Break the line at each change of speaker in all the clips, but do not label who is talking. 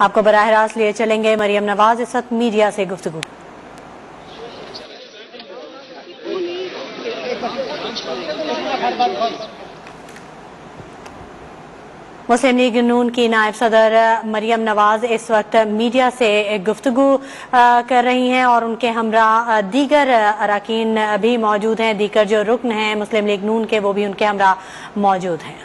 آپ کو براہ راست لیے چلیں گے مریم نواز اس وقت میڈیا سے گفتگو. مسلم لیگ نون کی نائب صدر مریم نواز اس وقت میڈیا سے گفتگو کر رہی ہیں اور ان کے ہمراہ دیگر اراکین بھی موجود ہیں. دیگر جو رکن ہیں مسلم لیگ نون کے وہ بھی ان کے ہمراہ موجود ہیں.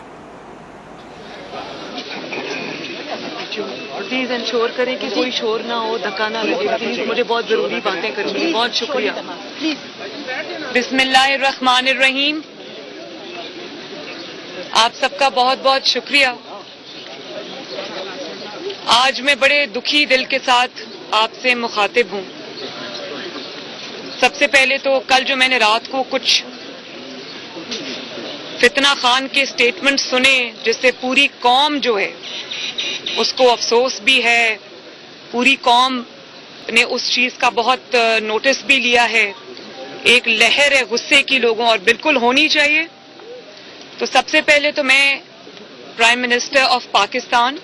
پلیز انشور کریں کہ کوئی شور نہ ہو، دھکا نہ لگے. پلیز مجھے بہت ضروری باتیں کرنی ہیں. بہت شکریہ. بسم اللہ الرحمن الرحیم. آپ سب کا بہت بہت شکریہ. آج میں بڑے دکھی دل کے ساتھ آپ سے مخاطب ہوں. سب سے پہلے تو کل جو میں نے رات کو کچھ فتنہ خان کے سٹیٹمنٹ سنے جس سے پوری قوم جو ہے اس کو افسوس بھی ہے، پوری قوم نے اس چیز کا بہت نوٹس بھی لیا ہے. ایک لہر ہے غصے کی لوگوں اور بالکل ہونی چاہیے. تو سب سے پہلے تو میں پرائم منسٹر آف پاکستان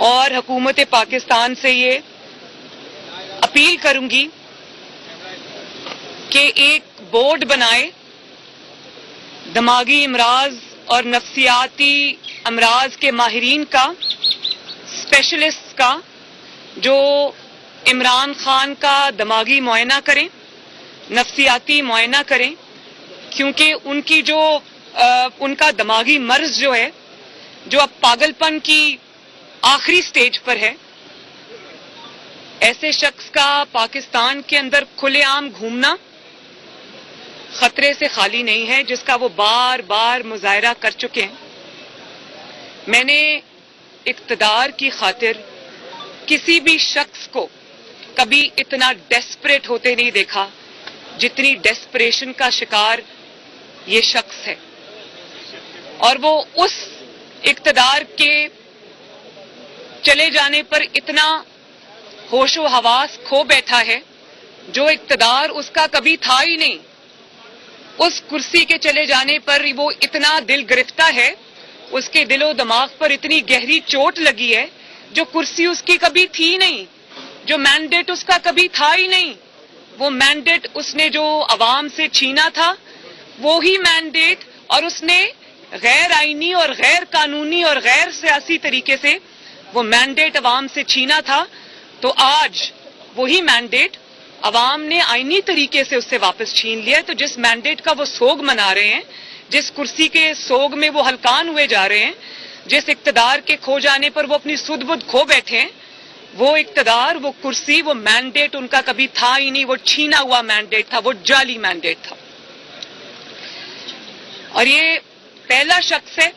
اور حکومت پاکستان سے یہ اپیل کروں گی کہ ایک بورڈ بنائے دماغی امراض اور نفسیاتی امراض کے ماہرین کا، اسپیشلسٹ کا، جو عمران خان کا دماغی معائنہ کریں، نفسیاتی معائنہ کریں، کیونکہ ان کا دماغی مرض جو ہے، جو اب پاگل پن کی آخری سٹیج پر ہے. ایسے شخص کا پاکستان کے اندر کھلے عام گھومنا خطرے سے خالی نہیں ہے، جس کا وہ بار بار مظاہرہ کر چکے ہیں. میں نے اقتدار کی خاطر کسی بھی شخص کو کبھی اتنا ڈیسپریٹ ہوتے نہیں دیکھا جتنی ڈیسپریشن کا شکار یہ شخص ہے. اور وہ اس اقتدار کے چلے جانے پر اتنا ہوش و حواس کھو بیٹھا ہے جو اقتدار اس کا کبھی تھا ہی نہیں. اس کرسی کے چلے جانے پر وہ اتنا دل گرفتہ ہے، اس کے دل و دماغ پر اتنی گہری چوٹ لگی ہے. جو کرسی اس کی کبھی تھی نہیں، جو مینڈیٹ اس کا کبھی تھا ہی نہیں، وہ مینڈیٹ اس نے جو عوام سے چھینا تھا، وہی مینڈیٹ، اور اس نے غیر آئینی اور غیر قانونی اور غیر سیاسی طریقے سے وہ مینڈیٹ عوام سے چھینا تھا. تو آج وہی مینڈیٹ عوام نے آئینی طریقے سے اس سے واپس چھین لیا. تو جس مینڈیٹ کا وہ سوگ منا رہے ہیں، جس کرسی کے سوگ میں وہ ہلکان ہوئے جا رہے ہیں، جس اقتدار کے کھو جانے پر وہ اپنی سدھ بدھ کھو بیٹھے ہیں، وہ اقتدار، وہ کرسی، وہ مینڈیٹ ان کا کبھی تھا ہی نہیں. وہ چھینا ہوا مینڈیٹ تھا، وہ جعلی مینڈیٹ تھا. اور یہ پہلا شخص ہے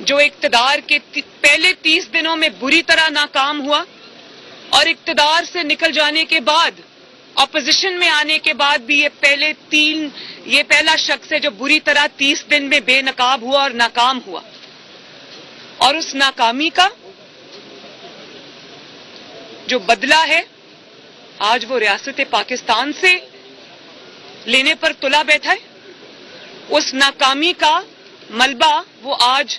جو اقتدار کے پہلے 30 دنوں میں بری طرح ناکام ہوا، اور اقتدار سے نکل جانے کے بعد، اپوزیشن میں آنے کے بعد بھی یہ پہلا شخص ہے جو بری طرح 30 دن میں بے نقاب ہوا اور ناکام ہوا. اور اس ناکامی کا جو بدلہ ہے آج وہ ریاست پاکستان سے لینے پر تلا بیٹھا ہے. اس ناکامی کا ملبہ وہ آج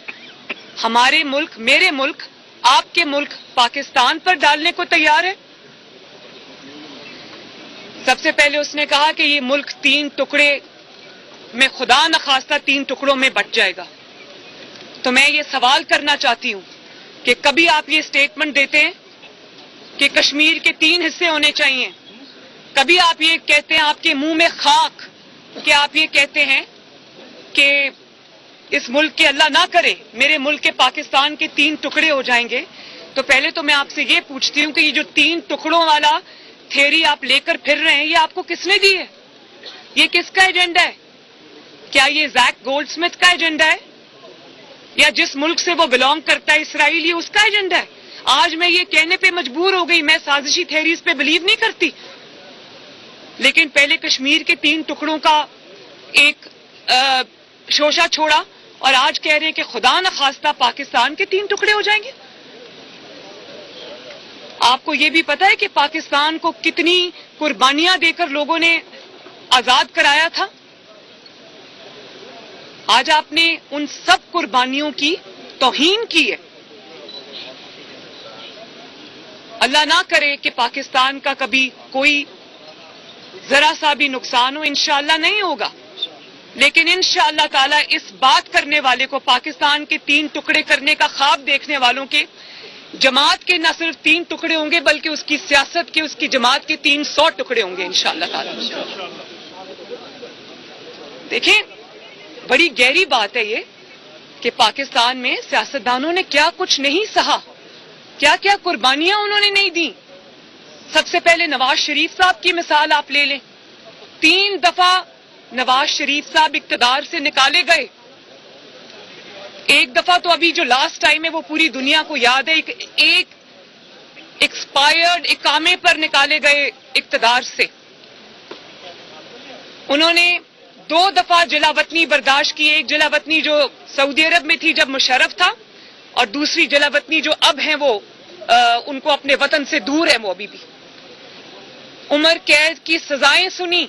ہمارے ملک، میرے ملک، آپ کے ملک پاکستان پر ڈالنے کو تیار ہے. سب سے پہلے اس نے کہا کہ یہ ملک 3 ٹکڑے میں، خدا نخواستہ 3 ٹکڑوں میں بٹ جائے گا. تو میں یہ سوال کرنا چاہتی ہوں کہ کبھی آپ یہ سٹیٹمنٹ دیتے ہیں کہ کشمیر کے 3 حصے ہونے چاہیے، کبھی آپ یہ کہتے ہیں، آپ کے منہ میں خاک، کہ آپ یہ کہتے ہیں کہ اس ملک کے اللہ نہ کرے میرے ملک کے پاکستان کے 3 ٹکڑے ہو جائیں گے. تو پہلے تو میں آپ سے یہ پوچھتی ہوں کہ یہ جو 3 ٹکڑوں والا تھیوری آپ لے کر پھر رہے ہیں، یہ آپ کو کس نے دی ہے؟ یہ کس کا ایجنڈا ہے؟ کیا یہ زیک گولڈ سمتھ کا ایجنڈا ہے، یا جس ملک سے وہ بلانگ کرتا ہے اسرائیل، یہ اس کا ایجنڈا ہے؟ آج میں یہ کہنے پہ مجبور ہو گئی، میں سازشی تھیوریز پہ بلیو نہیں کرتی، لیکن پہلے کشمیر کے 3 ٹکڑوں کا ایک شوشہ چھوڑا، اور آج کہہ رہے ہیں کہ خدا نخواستہ پاکستان کے 3 ٹکڑے ہو جائیں گے. آپ کو یہ بھی پتا ہے کہ پاکستان کو کتنی قربانیاں دے کر لوگوں نے آزاد کرایا تھا. آج آپ نے ان سب قربانیوں کی توہین کی ہے. اللہ نہ کرے کہ پاکستان کا کبھی کوئی ذرا سا بھی نقصان ہو، انشاءاللہ نہیں ہوگا، لیکن انشاءاللہ تعالی اس بات کرنے والے کو، پاکستان کے 3 ٹکڑے کرنے کا خواب دیکھنے والوں کے، جماعت کے نہ صرف 3 ٹکڑے ہوں گے بلکہ اس کی سیاست کے، اس کی جماعت کے 300 ٹکڑے ہوں گے انشاءاللہ تعالی۔ دیکھیں بڑی گہری بات ہے یہ کہ پاکستان میں سیاستدانوں نے کیا کچھ نہیں سہا، کیا کیا قربانیاں انہوں نے نہیں دیں۔ سب سے پہلے نواز شریف صاحب کی مثال آپ لے لیں، 3 دفعہ نواز شریف صاحب اقتدار سے نکالے گئے، ایک دفعہ تو ابھی جو لاسٹ ٹائم ہے وہ پوری دنیا کو یاد ہے، ایک ایکسپائرڈ اقامے پر نکالے گئے اقتدار سے۔ انہوں نے 2 دفعہ جلا وطنی برداشت کی، ایک جلا وطنی جو سعودی عرب میں تھی جب مشرف تھا، اور دوسری جلا وطنی جو اب ہیں وہ ان کو اپنے وطن سے دور ہے وہ ابھی بھی۔ عمر قید کی سزائیں سنی،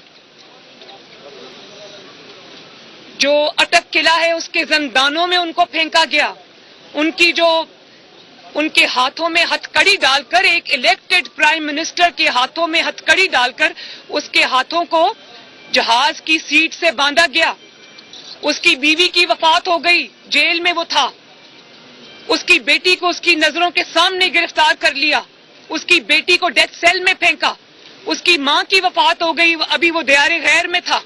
جو اٹک قلعہ ہے اس کے زندانوں میں ان کو پھینکا گیا، ان کے ہاتھوں میں ہتھ کڑی ڈال کر، ایک الیکٹڈ پرائم منسٹر کے ہاتھوں میں ہتھ کڑی ڈال کر اس کے ہاتھوں کو جہاز کی سیٹ سے باندھا گیا، اس کی بیوی کی وفات ہو گئی، جیل میں وہ تھا، اس کی بیٹی کو اس کی نظروں کے سامنے گرفتار کر لیا، اس کی بیٹی کو ڈیتھ سیل میں پھینکا، اس کی ماں کی وفات ہو گئی، ابھی وہ دیار غیر میں تھا،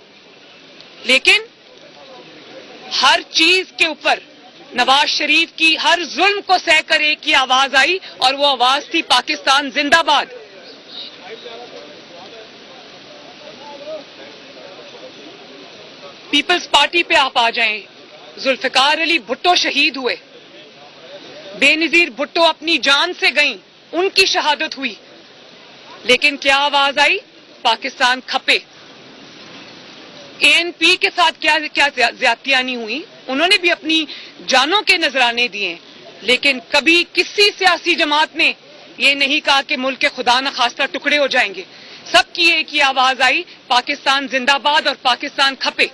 لیکن ہر چیز کے اوپر نواز شریف کی ہر ظلم کو سہ کر ایک ہی آواز آئی، اور وہ آواز تھی پاکستان زندہ باد۔ پیپلز پارٹی پہ آپ آ جائیں، ذوالفقار علی بھٹو شہید ہوئے، بے نظیر بھٹو اپنی جان سے گئیں، ان کی شہادت ہوئی، لیکن کیا آواز آئی؟ پاکستان کھپے۔ ANP کے ساتھ کیا زیادتیاں نہیں ہوئی، انہوں نے بھی اپنی جانوں کے نذرانے دیے، لیکن کبھی کسی سیاسی جماعت نے یہ نہیں کہا کہ ملک کے خدا نخواستہ ٹکڑے ہو جائیں گے، سب کی ایک ہی آواز آئی، پاکستان زندہ باد اور پاکستان کھپے۔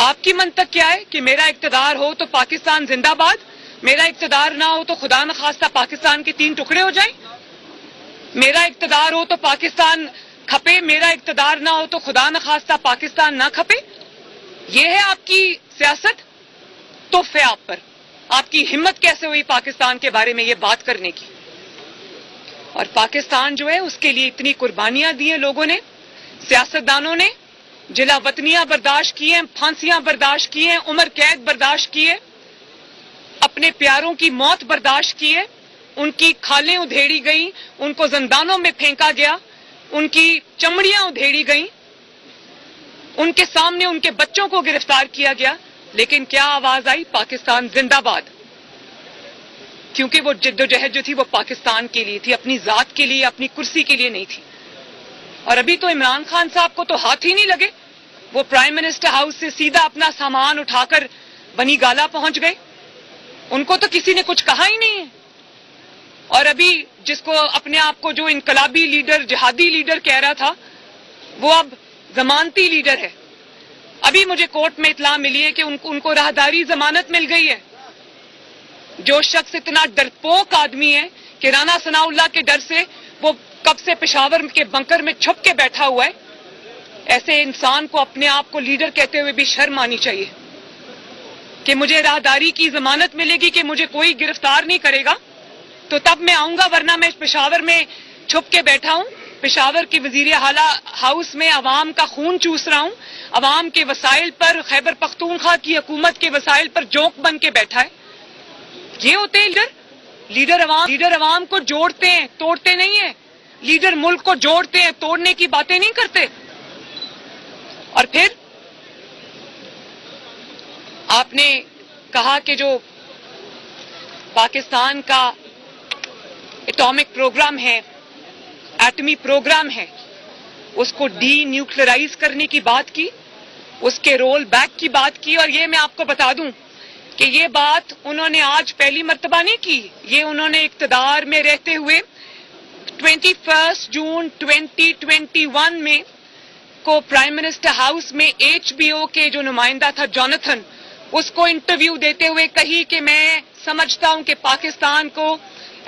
آپ کی منطق کیا ہے کہ میرا اقتدار ہو تو پاکستان زندہ باد، میرا اقتدار نہ ہو تو خدا نخواستہ پاکستان کے 3 ٹکڑے ہو جائیں، میرا اقتدار ہو تو پاکستان کھپے، میرا اقتدار نہ ہو تو خدا نخواستہ پاکستان نہ کھپے؟ یہ ہے آپ کی سیاست؟ توف ہے آپ پر، آپ کی ہمت کیسے ہوئی پاکستان کے بارے میں یہ بات کرنے کی؟ اور پاکستان جو ہے اس کے لیے اتنی قربانیاں دی ہیں لوگوں نے، سیاستدانوں نے، جلا وطنیاں برداشت کی ہیں، پھانسیاں برداشت کی ہیں، عمر قید برداشت کی ہے، اپنے پیاروں کی موت برداشت کی ہے، ان کی کھالیں ادھیڑی گئیں، ان کو زندانوں میں پھینکا گیا، ان کی چمڑیاں ادھیڑی گئیں، ان کے سامنے ان کے بچوں کو گرفتار کیا گیا، لیکن کیا آواز آئی؟ پاکستان زندہ باد۔ کیونکہ وہ جدوجہد جو تھی وہ پاکستان کے لیے تھی، اپنی ذات کے لیے، اپنی کرسی کے لیے نہیں تھی۔ اور ابھی تو عمران خان صاحب کو تو ہاتھ ہی نہیں لگے، وہ پرائم منسٹر ہاؤس سے سیدھا اپنا سامان اٹھا کر بنی گالا پہنچ گئے، ان کو تو کسی نے کچھ کہا ہی نہیں ہے۔ اور ابھی جس کو اپنے آپ کو جو انقلابی لیڈر، جہادی لیڈر کہہ رہا تھا، وہ اب ضمانتی لیڈر ہے۔ ابھی مجھے کورٹ میں اطلاع ملی ہے کہ ان کو راہداری ضمانت مل گئی ہے۔ جو شخص اتنا ڈرپوک آدمی ہے کہ رانا ثناء اللہ کے ڈر سے وہ کب سے پشاور کے بنکر میں چھپ کے بیٹھا ہوا ہے، ایسے انسان کو اپنے آپ کو لیڈر کہتے ہوئے بھی شرم آنی چاہیے کہ مجھے راہداری کی ضمانت ملے گی کہ مجھے کوئی گرفتار نہیں کرے گا تو تب میں آؤں گا، ورنہ میں پشاور میں چھپ کے بیٹھا ہوں، پشاور کی وزیر اعلیٰ ہاؤس میں عوام کا خون چوس رہا ہوں، عوام کے وسائل پر، خیبر پختونخوا کی حکومت کے وسائل پر جوک بن کے بیٹھا ہے۔ یہ ہوتے ہیں لیڈر عوام کو جوڑتے ہیں، توڑتے نہیں ہیں، لیڈر ملک کو جوڑتے ہیں، توڑنے کی باتیں نہیں کرتے۔ اور پھر آپ نے کہا کہ جو پاکستان کا ایٹامک پروگرام ہے، ایٹمی پروگرام ہے، اس کو ڈی نیوکلرائز کرنے کی بات کی، اس کے رول بیک کی بات کی۔ اور یہ میں آپ کو بتا دوں کہ یہ بات انہوں نے آج پہلی مرتبہ نہیں کی، یہ انہوں نے اقتدار میں رہتے ہوئے 21 جون 2021 میں کو پرائم منسٹر ہاؤس میں HBO کے جو نمائندہ تھا جوناتھن، اس کو انٹرویو دیتے ہوئے کہی کہ میں سمجھتا ہوں کہ پاکستان کو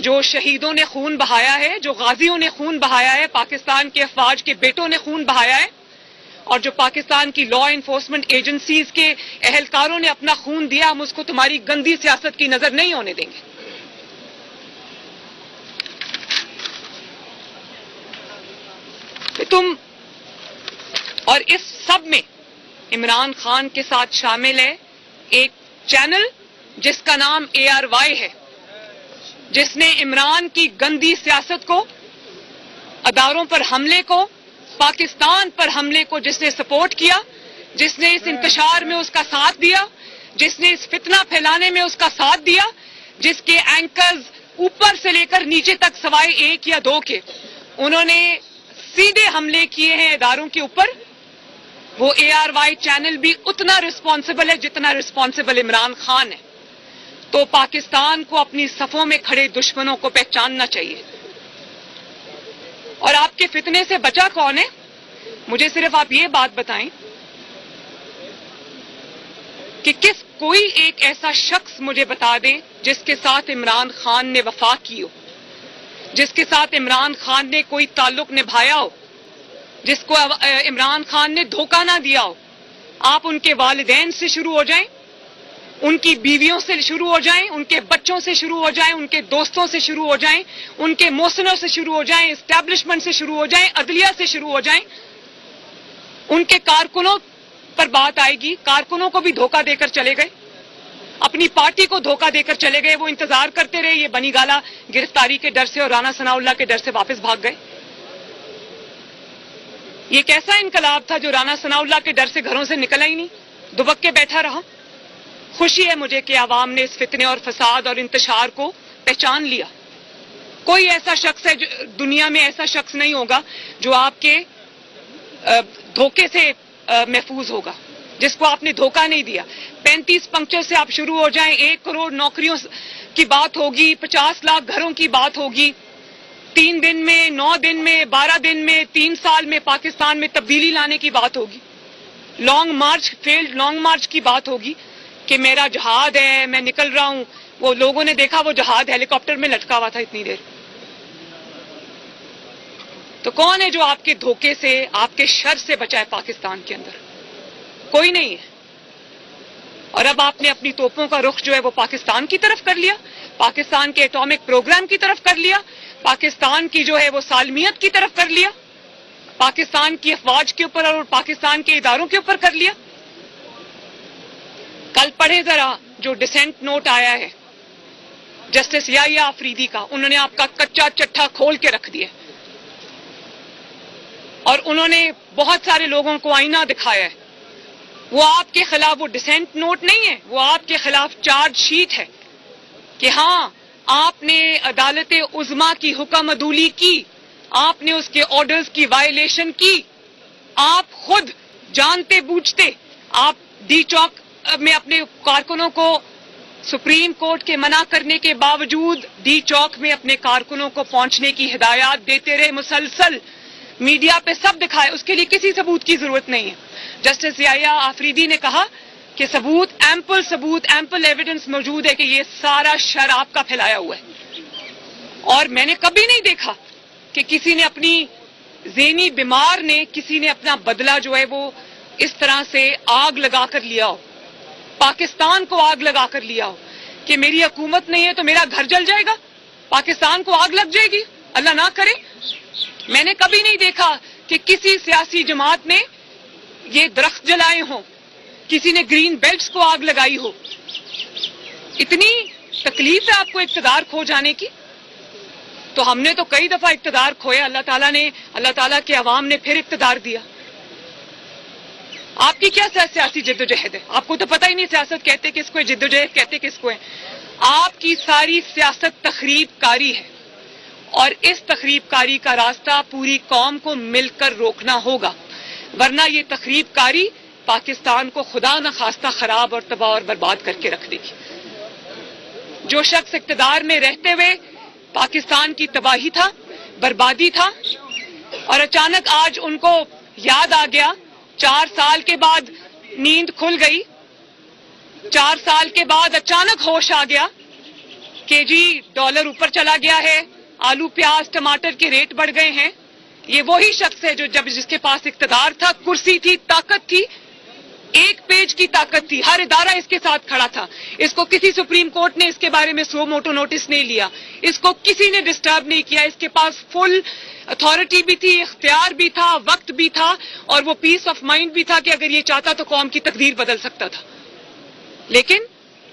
جو شہیدوں نے خون بہایا ہے, جو غازیوں نے خون بہایا ہے, پاکستان کے افواج کے بیٹوں نے خون بہایا ہے, اور جو پاکستان کی لا انفورسمنٹ ایجنسیز کے اہلکاروں نے اپنا خون دیا, ہم اس کو تمہاری گندی سیاست کی نظر نہیں ہونے دیں گے. تم اور اس سب میں عمران خان کے ساتھ شامل ہے ایک چینل جس کا نام ARY ہے, جس نے عمران کی گندی سیاست کو, اداروں پر حملے کو, پاکستان پر حملے کو جس نے سپورٹ کیا, جس نے اس انتشار میں اس کا ساتھ دیا, جس نے اس فتنہ پھیلانے میں اس کا ساتھ دیا, جس کے اینکرز اوپر سے لے کر نیچے تک سوائے ایک یا دو کے انہوں نے سیدھے حملے کیے ہیں اداروں کے اوپر. وہ ARY چینل بھی اتنا رسپانسبل ہے جتنا رسپانسبل عمران خان ہے. تو پاکستان کو اپنی صفوں میں کھڑے دشمنوں کو پہچاننا چاہیے. اور آپ کے فتنے سے بچا کون ہے؟ مجھے صرف آپ یہ بات بتائیں کہ کوئی ایک ایسا شخص مجھے بتا دیں جس کے ساتھ عمران خان نے وفا کی ہو, جس کے ساتھ عمران خان نے کوئی تعلق نبھایا ہو, جس کو عمران خان نے دھوکہ نہ دیا ہو. آپ ان کے والدین سے شروع ہو جائیں, ان کی بیویوں سے شروع ہو جائیں, ان کے بچوں سے شروع ہو جائیں, ان کے دوستوں سے شروع ہو جائیں, ان کے محسنوں سے شروع ہو جائیں, اسٹیبلشمنٹ سے شروع ہو جائیں, عدلیہ سے شروع ہو جائیں. ان کے کارکنوں پر بات آئے گی. کارکنوں کو بھی دھوکہ دے کر چلے گئے, اپنی پارٹی کو دھوکہ دے کر چلے گئے. وہ انتظار کرتے رہے, یہ بنی گالا گرفتاری کے ڈر سے اور رانا ثناء اللہ کے ڈر سے واپس بھاگ گئے. یہ کیسا انقلاب تھا جو رانا ثناء اللہ کے ڈر سے گھروں سے نکلا ہی نہیں, دبک کے بیٹھا رہا. خوشی ہے مجھے کہ عوام نے اس فتنے اور فساد اور انتشار کو پہچان لیا. کوئی ایسا شخص ہے دنیا میں ایسا شخص نہیں ہوگا جو آپ کے دھوکے سے محفوظ ہوگا, جس کو آپ نے دھوکہ نہیں دیا. 35 پنکچر سے آپ شروع ہو جائیں, 1 کروڑ نوکریوں کی بات ہوگی, 50 لاکھ گھروں کی بات ہوگی, 3 دن میں, 9 دن میں, 12 دن میں, 3 سال میں پاکستان میں تبدیلی لانے کی بات ہوگی. Long march, field long march کی بات ہوگی کہ میرا جہاد ہے, میں نکل رہا ہوں. وہ لوگوں نے دیکھا وہ جہاد ہیلی کاپٹر میں لٹکا ہوا تھا اتنی دیر. تو کون ہے جو آپ کے دھوکے سے, آپ کے شر سے بچائے پاکستان کے اندر؟ کوئی نہیں ہے. اور اب آپ نے اپنی توپوں کا رخ جو ہے وہ پاکستان کی طرف کر لیا, پاکستان کے ایٹامک پروگرام کی طرف کر لیا, پاکستان کی جو ہے وہ سالمیت کی طرف کر لیا, پاکستان کی افواج کے اوپر اور پاکستان کے اداروں کے اوپر کر لیا. کل پڑھے ذرا جو ڈسینٹ نوٹ آیا ہے جسٹس یحییٰ آفریدی کا, انہوں نے آپ کا کچا چٹھا کھول کے رکھ دیا اور انہوں نے بہت سارے لوگوں کو آئینہ دکھایا ہے. وہ آپ کے خلاف وہ ڈسینٹ نوٹ نہیں ہے, وہ آپ کے خلاف چارج شیٹ ہے کہ ہاں آپ نے عدالت عظمیٰ کی حکم عدولی کی, آپ نے اس کے آرڈرز کی وائلیشن کی, آپ خود جانتے بوجھتے آپ ڈی چوک میں اپنے کارکنوں کو سپریم کورٹ کے منع کرنے کے باوجود ڈی چوک میں اپنے کارکنوں کو پہنچنے کی ہدایات دیتے رہے مسلسل, میڈیا پہ سب دکھائے. اس کے لیے کسی ثبوت کی ضرورت نہیں ہے. جسٹس یحییٰ آفریدی نے کہا کہ ثبوت, ایمپل ایویڈنس موجود ہے کہ یہ سارا شر آپ کا پھیلایا ہوا ہے. اور میں نے کبھی نہیں دیکھا کہ کسی نے اپنی ذہنی بیمار نے, کسی نے اپنا بدلہ جو ہے وہ اس طرح سے آگ لگا کر لیا ہو, پاکستان کو آگ لگا کر لیا ہو کہ میری حکومت نہیں ہے تو میرا گھر جل جائے گا, پاکستان کو آگ لگ جائے گی, اللہ نہ کرے. میں نے کبھی نہیں دیکھا کہ کسی سیاسی جماعت نے یہ درخت جلائے ہوں, کسی نے گرین بیلٹس کو آگ لگائی ہو. اتنی تکلیف ہے آپ کو اقتدار کھو جانے کی. تو ہم نے تو کئی دفعہ اقتدار کھویا, اللہ تعالیٰ کے عوام نے پھر اقتدار دیا. آپ کی کیا سیاسی جدوجہد ہے؟ آپ کو تو پتہ ہی نہیں سیاست کہتے کس کو ہے, جدوجہد کہتے کس کو ہے. آپ کی ساری سیاست تخریب کاری ہے اور اس تخریب کاری کا راستہ پوری قوم کو مل کر روکنا ہوگا, ورنہ یہ تخریب کاری پاکستان کو خدا نہ خواستہ خراب اور تباہ اور برباد کر کے رکھ دے گی. جو شخص اقتدار میں رہتے ہوئے پاکستان کی تباہی تھا, بربادی تھا, اور اچانک آج ان کو یاد آ گیا, 4 سال کے بعد نیند کھل گئی, 4 سال کے بعد اچانک ہوش آ گیا کہ جی ڈالر اوپر چلا گیا ہے, آلو پیاز ٹماٹر کے ریٹ بڑھ گئے ہیں. یہ وہی شخص ہے جو جس کے پاس اقتدار تھا, کرسی تھی, طاقت تھی, ایک پیج کی طاقت تھی, ہر ادارہ اس کے ساتھ کھڑا تھا. اس کو کسی سپریم کورٹ نے اس کے بارے میں سو موٹو نوٹس نہیں لیا, اس کو کسی نے ڈسٹرب نہیں کیا. اس کے پاس فل اتھارٹی بھی تھی, اختیار بھی تھا, وقت بھی تھا, اور وہ پیس آف مائنڈ بھی تھا کہ اگر یہ چاہتا تو قوم کی تقدیر بدل سکتا تھا. لیکن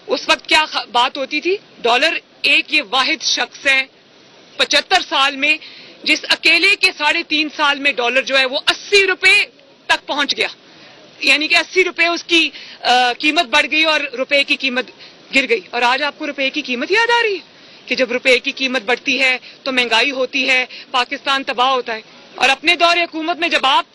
اس وقت کیا بات ہوتی تھی؟ ڈالر ایک یہ واحد شخص ہے 75 سال میں جس اکیلے کے 3.5 سال میں ڈالر جو ہے وہ 80 روپے تک پہنچ گیا. یعنی کہ 80 روپے اس کی قیمت بڑھ گئی اور روپے کی قیمت گر گئی. اور آج آپ کو روپے کی قیمت یاد آ رہی ہے کہ جب روپے کی قیمت بڑھتی ہے تو مہنگائی ہوتی ہے, پاکستان تباہ ہوتا ہے. اور اپنے دور حکومت میں جب آپ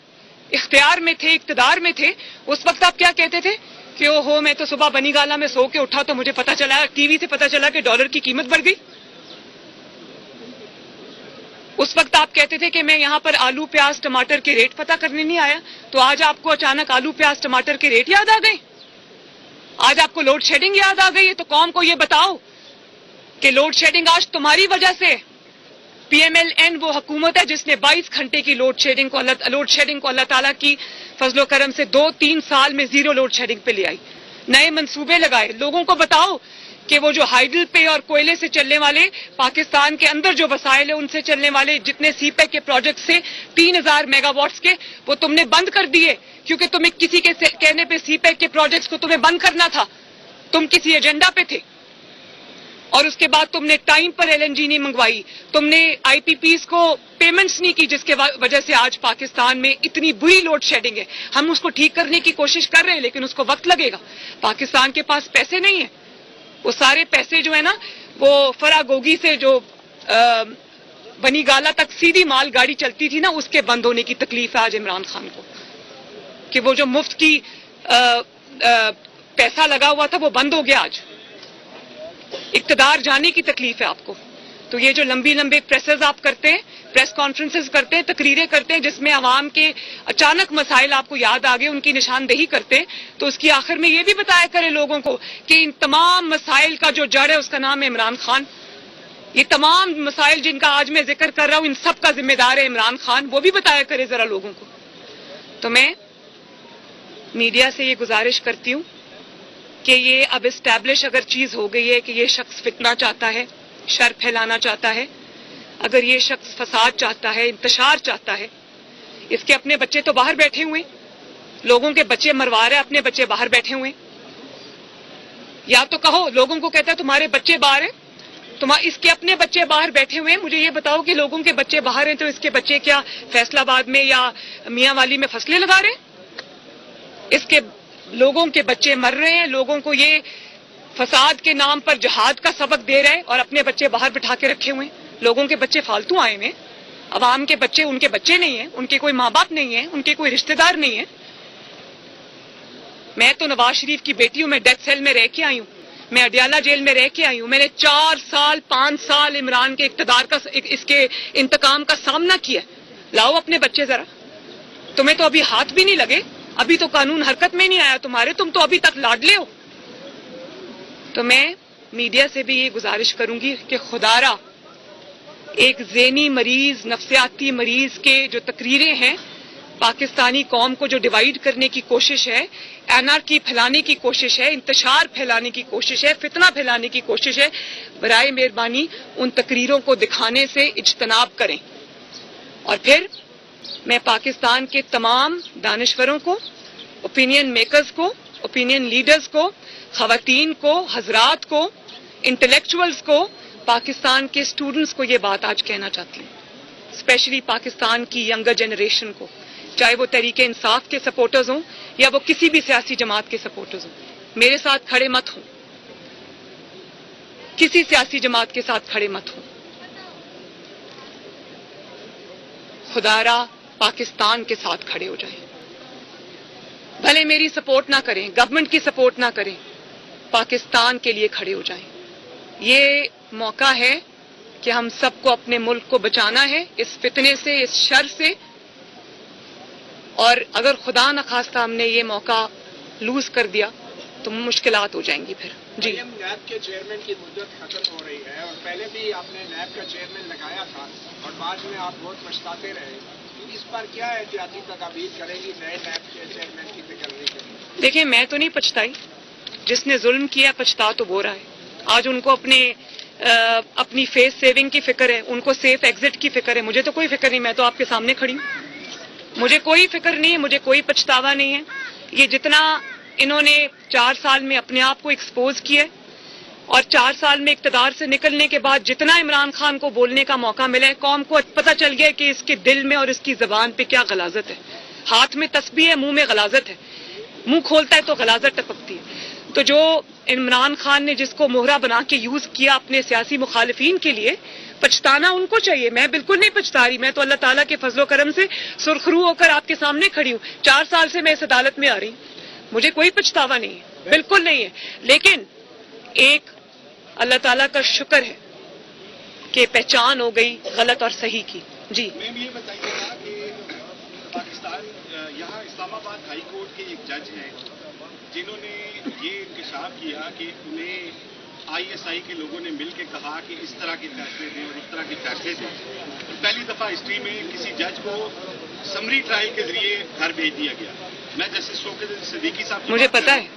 اختیار میں تھے, اقتدار میں تھے, اس وقت آپ کیا کہتے تھے کہ اوہو میں تو صبح بنی گالا میں سو کے اٹھا تو مجھے پتا چلا, ٹی وی سے پتا چلا کہ ڈالر کی قیمت بڑھ گئی. اس وقت آپ کہتے تھے کہ میں یہاں پر آلو پیاز ٹماٹر کے ریٹ پتا کرنے نہیں آیا. تو آج آپ کو اچانک آلو پیاز ٹماٹر کے ریٹ یاد آ گئے, آج آپ کو لوڈ شیڈنگ یاد آ گئی ہے. تو قوم کو یہ بتاؤ کہ لوڈ شیڈنگ آج تمہاری وجہ سے. پی ایم ایل این وہ حکومت ہے جس نے 22 گھنٹے کی لوڈ شیڈنگ کو اللہ تعالیٰ کی فضل و کرم سے 2-3 سال میں زیرو لوڈ شیڈنگ پہ لے آئی. نئے منصوبے لگائے. لوگوں کو بتاؤ کہ وہ جو ہائیڈل پہ اور کوئلے سے چلنے والے پاکستان کے اندر جو وسائل ہیں ان سے چلنے والے جتنے سی پیک کے پروجیکٹ سے 3000 میگا واٹس کے, وہ تم نے بند کر دیے کیونکہ تمہیں کسی کے کہنے پہ سی پیک کے پروجیکٹس کو تمہیں بند کرنا تھا. تم کسی ایجنڈا پہ تھے. اور اس کے بعد تم نے ٹائم پر ایل این جی نہیں منگوائی, تم نے آئی پی پیز کو پیمنٹس نہیں کی, جس کے وجہ سے آج پاکستان میں اتنی بری لوڈ شیڈنگ ہے. ہم اس کو ٹھیک کرنے کی کوشش کر رہے ہیں لیکن اس کو وقت لگے گا. پاکستان کے پاس پیسے نہیں ہیں. وہ سارے پیسے جو ہے نا وہ فراگوگی سے جو بنی گالا تک سیدھی مال گاڑی چلتی تھی نا, اس کے بند ہونے کی تکلیف ہے آج عمران خان کو, کہ وہ جو مفت کی پیسہ لگا ہوا تھا وہ بند ہو گیا. آج اقتدار جانے کی تکلیف ہے آپ کو. تو یہ جو لمبے پریسز آپ کرتے ہیں, پریس کانفرنسز کرتے ہیں, تقریریں کرتے ہیں جس میں عوام کے اچانک مسائل آپ کو یاد آ گئے, ان کی نشاندہی کرتے ہیں, تو اس کی آخر میں یہ بھی بتایا کرے لوگوں کو کہ ان تمام مسائل کا جو جڑ ہے اس کا نام ہے عمران خان. یہ تمام مسائل جن کا آج میں ذکر کر رہا ہوں ان سب کا ذمہ دار ہے عمران خان. وہ بھی بتایا کرے ذرا لوگوں کو. تو میں میڈیا سے یہ گزارش کرتی ہوں کہ یہ اب اسٹیبلش اگر چیز ہو گئی ہے کہ یہ شخص فتنہ چاہتا ہے, شر پھیلانا چاہتا ہے, اگر یہ شخص فساد چاہتا ہے, انتشار چاہتا ہے, اس کے اپنے بچے تو باہر بیٹھے ہوئے, لوگوں کے بچے مروا رہے, اپنے بچے باہر بیٹھے ہوئے. یا تو کہو لوگوں کو کہتا ہے تمہارے بچے باہر ہیں, اس کے اپنے بچے باہر بیٹھے ہوئے ہیں. مجھے یہ بتاؤ کہ لوگوں کے بچے باہر ہیں تو اس کے بچے کیا فیصل آباد میں یا میاں والی میں فصلیں لگا رہے ہیں؟ اس کے لوگوں کے بچے مر رہے ہیں, لوگوں کو یہ فساد کے نام پر جہاد کا سبق دے رہے ہیں اور اپنے بچے باہر بٹھا کے رکھے ہوئے ہیں. لوگوں کے بچے فالتو آئے ہوئے, عوام کے بچے ان کے بچے نہیں ہیں, ان کے کوئی ماں باپ نہیں ہیں, ان کے کوئی رشتہ دار نہیں ہیں. میں تو نواز شریف کی بیٹی ہوں, میں ڈیتھ سیل میں رہ کے آئی ہوں, میں اڈیالہ جیل میں رہ کے آئی ہوں. میں نے 4-5 سال عمران کے اقتدار کا اس کے انتقام کا سامنا کیا. لاؤ اپنے بچے ذرا. تمہیں تو ابھی ہاتھ بھی نہیں لگے, ابھی تو قانون حرکت میں نہیں آیا تمہارے, تم تو ابھی تک لاڈلے ہو. تو میں میڈیا سے بھی یہ گزارش کروں گی کہ خدا را ایک ذہنی مریض, نفسیاتی مریض کے جو تقریریں ہیں, پاکستانی قوم کو جو ڈیوائیڈ کرنے کی کوشش ہے, انارکی پھیلانے کی کوشش ہے, انتشار پھیلانے کی کوشش ہے, فتنہ پھیلانے کی کوشش ہے, برائے مہربانی ان تقریروں کو دکھانے سے اجتناب کریں. اور پھر میں پاکستان کے تمام دانشوروں کو, اوپینین میکرز کو, اوپینین لیڈرز کو, خواتین کو, حضرات کو, انٹلیکچوئلز کو, پاکستان کے اسٹوڈنٹس کو یہ بات آج کہنا چاہتی ہوں, اسپیشلی پاکستان کی ینگر جنریشن کو, چاہے وہ تحریک انصاف کے سپورٹرز ہوں یا وہ کسی بھی سیاسی جماعت کے سپورٹرز ہوں. میرے ساتھ کھڑے مت ہوں, کسی سیاسی جماعت کے ساتھ کھڑے مت ہوں. خدا را پاکستان کے ساتھ کھڑے ہو جائیں. بھلے میری سپورٹ نہ کریں, گورنمنٹ کی سپورٹ نہ کریں, پاکستان کے لیے کھڑے ہو جائیں. یہ موقع ہے کہ ہم سب کو اپنے ملک کو بچانا ہے اس فتنے سے, اس شر سے. اور اگر خدا نخواستہ ہم نے یہ موقع لوز کر دیا تو مشکلات ہو جائیں گی. پھر جی
نیب کے چیئرمین کی مدت ختم ہو رہی ہے اور پہلے بھی آپ نے نیب کا چیئرمین لگایا تھا اور بعد میں آپ بہت پچھتاتے رہے. اس پر کیا احتیاطی تدابیر کریں گی نئے نیب کے چیئرمین کی تقرری کے لیے؟
دیکھیں میں تو نہیں پچھتائی. جس نے ظلم کیا پچھتا تو وہ رہا ہے. آج ان کو اپنی فیس سیونگ کی فکر ہے, ان کو سیف ایگزٹ کی فکر ہے. مجھے تو کوئی فکر نہیں, میں تو آپ کے سامنے کھڑی ہوں. مجھے کوئی فکر نہیں ہے, مجھے کوئی پچھتاوا نہیں ہے. یہ جتنا انہوں نے 4 سال میں اپنے آپ کو ایکسپوز کیا اور 4 سال میں اقتدار سے نکلنے کے بعد جتنا عمران خان کو بولنے کا موقع ملا ہے, قوم کو پتہ چل گیا کہ اس کے دل میں اور اس کی زبان پہ کیا غلاظت ہے. ہاتھ میں تسبیح ہے, منہ میں غلاظت ہے. منہ کھولتا ہے تو غلاظت ٹپکتی ہے. تو جو عمران خان نے جس کو مہرہ بنا کے یوز کیا اپنے سیاسی مخالفین کے لیے, پچھتانا ان کو چاہیے. میں بالکل نہیں پچھتا رہی. میں تو اللہ تعالیٰ کے فضل و کرم سے سرخرو ہو کر آپ کے سامنے کھڑی ہوں. 4 سال سے میں اس عدالت میں آ رہی ہوں. مجھے کوئی پچھتاوا نہیں ہے, بالکل نہیں ہے. لیکن ایک اللہ تعالیٰ کا شکر ہے کہ پہچان ہو گئی غلط اور صحیح کی. جی
میم یہ بتائیے گا کہ پاکستان یہاں اسلام آباد ہائی کورٹ کے ایک جج ہیں جنہوں نے یہ انکشاف کیا کہ انہیں ISI کے لوگوں نے مل کے کہا کہ اس طرح کے فیصلے دیں اور اس طرح کے فیصلے دیں. پہلی دفعہ ہسٹری میں کسی جج کو سمری ٹرائل کے ذریعے گھر بھیج دیا گیا. میں جسٹس شوکت صدیقی صاحب
مجھے پتا ہے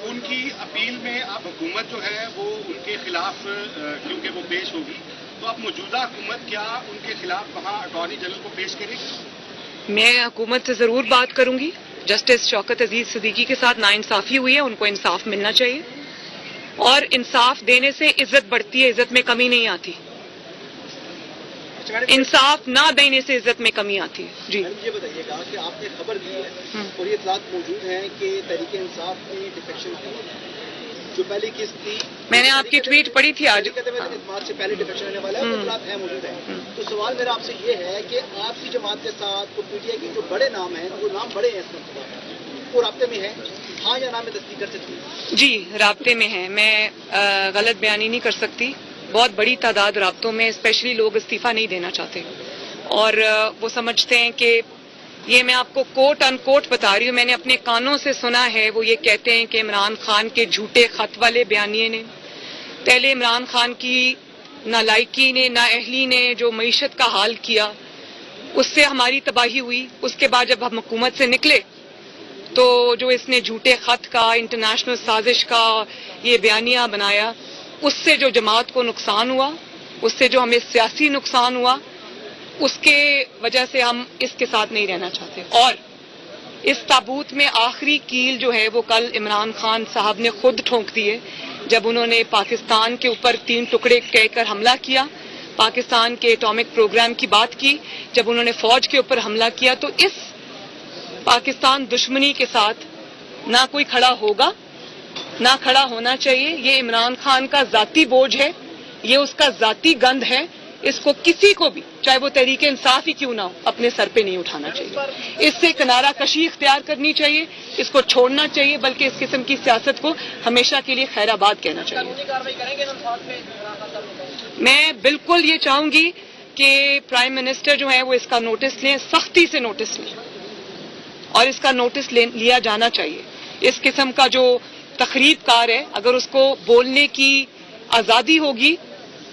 ان کی اپیل میں اب حکومت جو ہے وہ ان کے خلاف کیونکہ وہ پیش ہوگی, تو اب موجودہ حکومت کیا ان کے خلاف وہاں اٹارنی جنرل کو پیش کرے گی؟
میں حکومت سے ضرور بات کروں گی. جسٹس شوکت عزیز صدیقی کے ساتھ ناانصافی ہوئی ہے, ان کو انصاف ملنا چاہیے. اور انصاف دینے سے عزت بڑھتی ہے, عزت میں کمی نہیں آتی. انصاف نہ دینے سے عزت میں کمی آتی ہے. جی
یہ بتائیے گا کہ آپ نے خبر دی ہے اور یہ اطلاعات موجود ہیں کہ تحریک انصاف نے ڈیفیکشن کی جو پہلی قسط تھی.
میں نے آپ کی ٹویٹ پڑھی تھی آج.
اعتماد سے پہلے ڈیفیکشن ہونے والا ہے, اطلاعات ہیں موجود ہیں. تو سوال میرا آپ سے یہ ہے کہ آپ کی جماعت کے ساتھ PTI کے جو بڑے نام ہیں, وہ نام بڑے ہیں اس وقت, وہ رابطے میں ہیں, ہاں یا نام میں تصدیق کر سکتی ہیں؟
جی رابطے میں ہیں. میں غلط بیانی نہیں کر سکتی. بہت بڑی تعداد رابطوں میں, اسپیشلی لوگ استعفیٰ نہیں دینا چاہتے اور وہ سمجھتے ہیں کہ یہ میں آپ کو کوٹ ان کوٹ بتا رہی ہوں, میں نے اپنے کانوں سے سنا ہے. وہ یہ کہتے ہیں کہ عمران خان کے جھوٹے خط والے بیانیے نے, پہلے عمران خان کی نالائکی نے, نااہلی نے جو معیشت کا حال کیا اس سے ہماری تباہی ہوئی. اس کے بعد جب ہم حکومت سے نکلے تو جو اس نے جھوٹے خط کا, انٹرنیشنل سازش کا یہ بیانیہ بنایا, اس سے جو جماعت کو نقصان ہوا, اس سے جو ہمیں سیاسی نقصان ہوا, اس کے وجہ سے ہم اس کے ساتھ نہیں رہنا چاہتے. اور اس تابوت میں آخری کیل جو ہے وہ کل عمران خان صاحب نے خود ٹھونک دی ہے جب انہوں نے پاکستان کے اوپر 3 ٹکڑے کہہ کر حملہ کیا, پاکستان کے ایٹامک پروگرام کی بات کی, جب انہوں نے فوج کے اوپر حملہ کیا. تو اس پاکستان دشمنی کے ساتھ نہ کوئی کھڑا ہوگا, نہ کھڑا ہونا چاہیے. یہ عمران خان کا ذاتی بوجھ ہے, یہ اس کا ذاتی گند ہے. اس کو کسی کو بھی, چاہے وہ تحریک انصاف ہی کیوں نہ ہو, اپنے سر پہ نہیں اٹھانا چاہیے. اس سے کنارہ کشی اختیار کرنی چاہیے, اس کو چھوڑنا چاہیے, بلکہ اس قسم کی سیاست کو ہمیشہ کے لیے خیر آباد کہنا چاہیے. میں بالکل یہ چاہوں گی کہ پرائم منسٹر جو ہے وہ اس کا نوٹس لیں, سختی سے نوٹس لیں, اور اس کا نوٹس لیا جانا چاہیے. اس قسم کا جو تخریب کار ہے, اگر اس کو بولنے کی آزادی ہوگی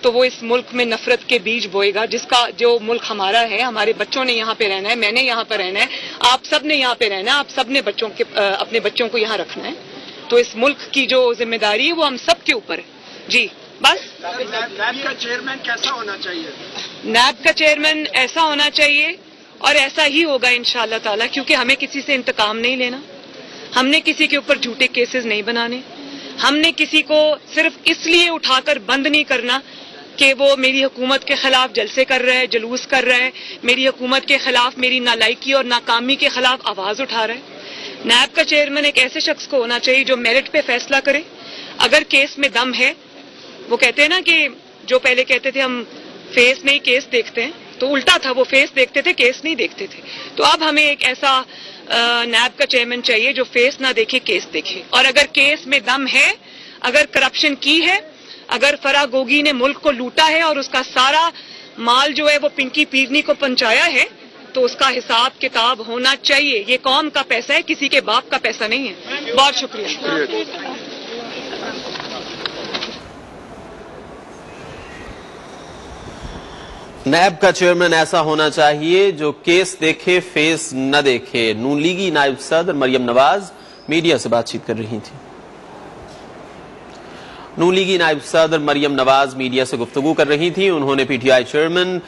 تو وہ اس ملک میں نفرت کے بیج بوئے گا. جس کا جو ملک ہمارا ہے, ہمارے بچوں نے یہاں پہ رہنا ہے, میں نے یہاں پہ رہنا ہے, آپ سب نے یہاں پہ رہنا ہے, آپ سب نے اپنے بچوں کو یہاں رکھنا ہے. تو اس ملک کی جو ذمہ داری ہے وہ ہم سب کے اوپر ہے. جی بس.
نیب کا چیئرمین کیسا ہونا چاہیے؟
نیب کا چیئرمین ایسا ہونا چاہیے اور ایسا ہی ہوگا انشاءاللہ تعالی, کیونکہ ہمیں کسی سے انتقام نہیں لینا, ہم نے کسی کے اوپر جھوٹے کیسز نہیں بنانے, ہم نے کسی کو صرف اس لیے اٹھا کر بند نہیں کرنا کہ وہ میری حکومت کے خلاف جلسے کر رہا ہے, جلوس کر رہا ہے, میری حکومت کے خلاف, میری نالائکی اور ناکامی کے خلاف آواز اٹھا رہا ہے. نیب کا چیئرمین ایک ایسے شخص کو ہونا چاہیے جو میرٹ پہ فیصلہ کرے. اگر کیس میں دم ہے, وہ کہتے ہیں نا کہ جو پہلے کہتے تھے ہم فیس نہیں کیس دیکھتے ہیں, تو الٹا تھا, وہ فیس دیکھتے تھے کیس نہیں دیکھتے تھے. تو اب ہمیں ایک ایسا نیب کا چیئرمین چاہیے جو فیس نہ دیکھے, کیس دیکھے. اور اگر کیس میں دم ہے, اگر کرپشن کی ہے, اگر فرا گوگی نے ملک کو لوٹا ہے اور اس کا سارا مال جو ہے وہ پنکی پیرنی کو پہنچایا ہے, تو اس کا حساب کتاب ہونا چاہیے. یہ قوم کا پیسہ ہے, کسی کے باپ کا پیسہ نہیں ہے. بہت شکریہ.
نیب کا چیئرمین ایسا ہونا چاہیے جو کیس دیکھے فیس نہ دیکھے. نون لیگی نائب صدر مریم نواز میڈیا سے بات چیت کر رہی تھی. نون لیگی نائب صدر مریم نواز میڈیا سے گفتگو کر رہی تھی. انہوں نے پی ٹی آئی چیئرمین